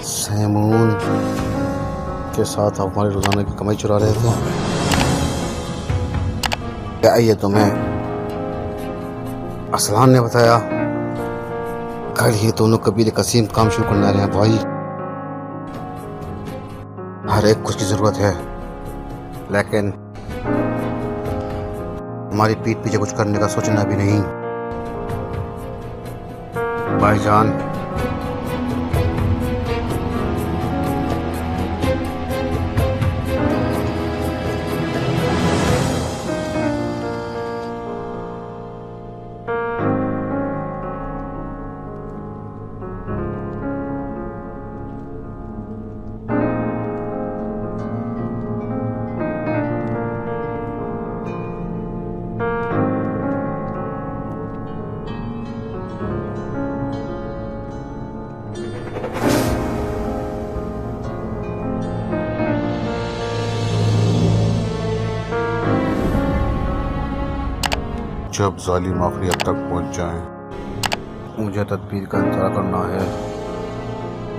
सैमून के साथ आप हमारे रोजाना की कमाई चुरा रहे थे। क्या ये तुम्हें असलान ने बताया? कल ये दोनों कबीले कसीम काम शुरू करने वाले हैं भाई। हर एक कुछ की जरूरत है, लेकिन हमारी पीठ पीछे कुछ करने का सोचना भी नहीं। भाईजान, जब जालिम आखिरी हद तक पहुंच जाएं, मुझे तदबीर का इंतजार करना है।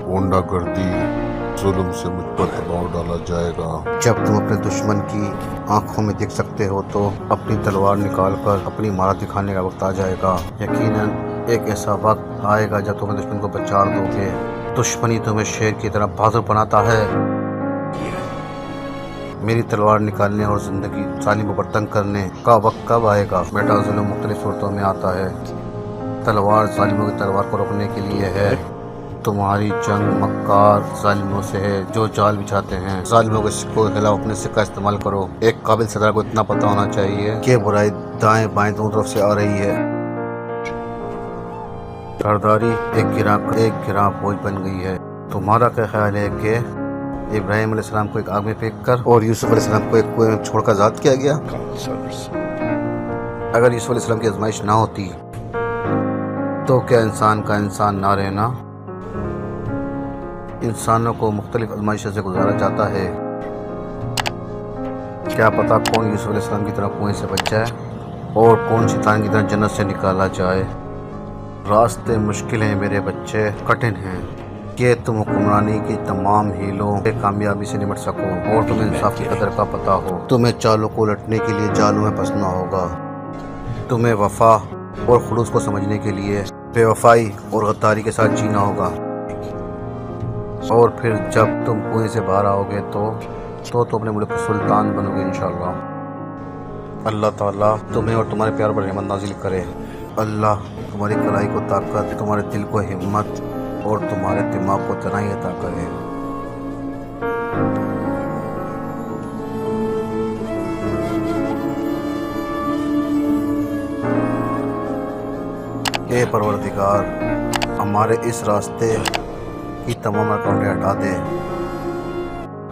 गुंडागर्दी जुल्म से मुझ पर दबाव डाला जाएगा। जब तुम अपने दुश्मन की आंखों में देख सकते हो तो अपनी तलवार निकालकर अपनी महारत दिखाने का वक्त आ जाएगा। यकीनन एक ऐसा वक्त आएगा जब तुम दुश्मन को पछाड़ दोगे। दुश्मनी तुम्हें शेर की तरह बहादुर बनाता है। मेरी तलवार निकालने और जिंदगी जालिम को तंग करने का वक्त कब आएगा? बेटा, जुल्म मुख्तलिफ सूरतों में आता है। तलवार जालिमों की तलवार को रोकने के लिए है। तुम्हारी जंग मक्कार जालिमों से है जो जाल बिछाते हैं। जालिमों के सिक्कों के खिलाफ अपने सिक्का इस्तेमाल करो। एक काबिल सरदार को इतना पता होना चाहिए कि बुराई दाएं बाएं दोनों तरफ से आ रही है। सरदारी एक गिरा बोझ बन गई है। तुम्हारा क्या ख्याल है कि इब्राहिम अलैहिस्सलाम को एक आग में फेंक कर और यूसुफ अलैहिस्सलाम को एक कुएं में छोड़कर आजाद किया गया? अगर यूसुफ अलैहिस्सलाम की आजमाइश ना होती तो क्या इंसान का इंसान ना रहना? इंसानों को मुख्तलिफ आजमाइशों से गुजारा जाता है। क्या पता कौन यूसुफ अलैहिस्सलाम की तरह कुएं से बच जाए और कौन शैतान की तरह जन्नत से निकाला जाए। रास्ते मुश्किल हैं मेरे बच्चे, कठिन हैं कि तुम हुक्मरानी की तमाम हीलों से कामयाबी से निपट सको और तुम्हें इंसाफ की कदर का पता हो। तुम्हें चालों को उलटने के लिए जालों में फंसना होगा। तुम्हें वफा और खुलूस को समझने के लिए बेवफाई और गद्दारी के साथ जीना होगा। और फिर जब तुम कुएं से बाहर आओगे तो तुम अपने मुल्क के सुल्तान बनोगे इंशाअल्लाह। अल्लाह ताला तुम्हें और तुम्हारे प्यार पर रहमत नाजिल करे। अल्लाह तुम्हारी कलाई को ताकत, तुम्हारे दिल को हिम्मत और तुम्हारे दिमाग को तनाई अता करे। हे परवरदिगार, हमारे इस रास्ते की तमाम रुकावटें हटा दे।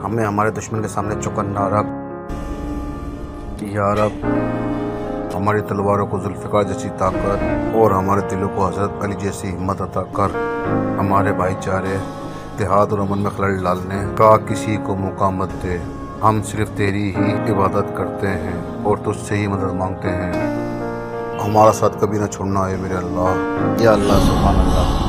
हमें हमारे दुश्मन के सामने चौकन्ना रख। या रब, हमारी तलवारों को जुल्फ़िकार जैसी ताकत और हमारे दिलों को हज़रत अली जैसी हिम्मत अता कर। हमारे भाईचारे, इत्तेहाद और अमन में खलल डालने का किसी को मौका मत दे। हम सिर्फ तेरी ही इबादत करते हैं और तुझसे ही मदद मांगते हैं। हमारा साथ कभी ना छोड़ना है मेरे अल्लाह। या अल्लाह, सुभान अल्लाह।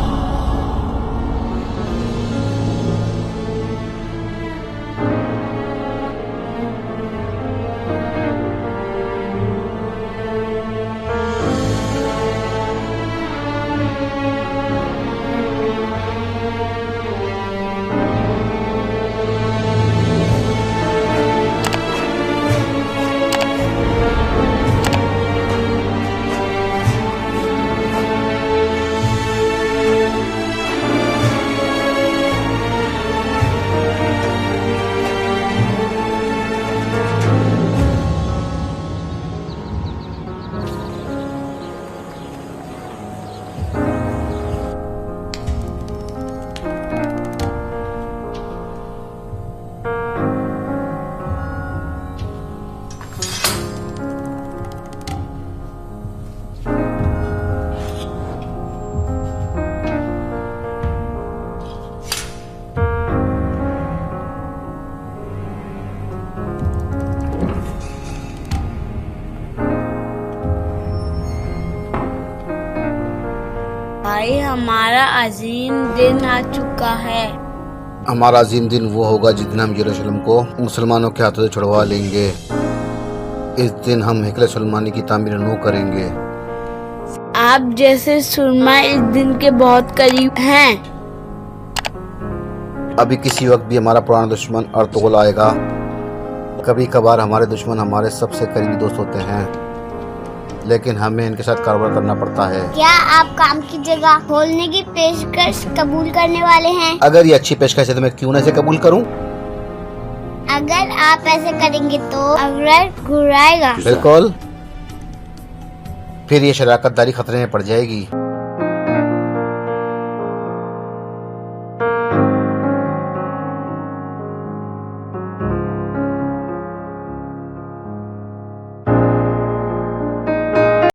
भाई हमारा अजीम दिन आ चुका है। हमारा अजीम दिन वो होगा जिस दिन हम यरूशलेम को मुसलमानों के हाथों से छुड़वा लेंगे। इस दिन हम हिकल सुलेमानी की तामीर नौ करेंगे। आप जैसे सुरमा इस दिन के बहुत करीब हैं। अभी किसी वक्त भी हमारा पुराना दुश्मन अर्तुगरुल आएगा। कभी कभार हमारे दुश्मन हमारे सबसे करीबी दोस्त होते हैं, लेकिन हमें इनके साथ कारोबार करना पड़ता है। क्या आप काम की जगह खोलने की पेशकश कबूल करने वाले हैं? अगर ये अच्छी पेशकश है तो मैं क्यों ना इसे कबूल करूं? अगर आप ऐसे करेंगे तो अवरत घुराएगा। बिल्कुल, फिर ये शराकतदारी खतरे में पड़ जाएगी।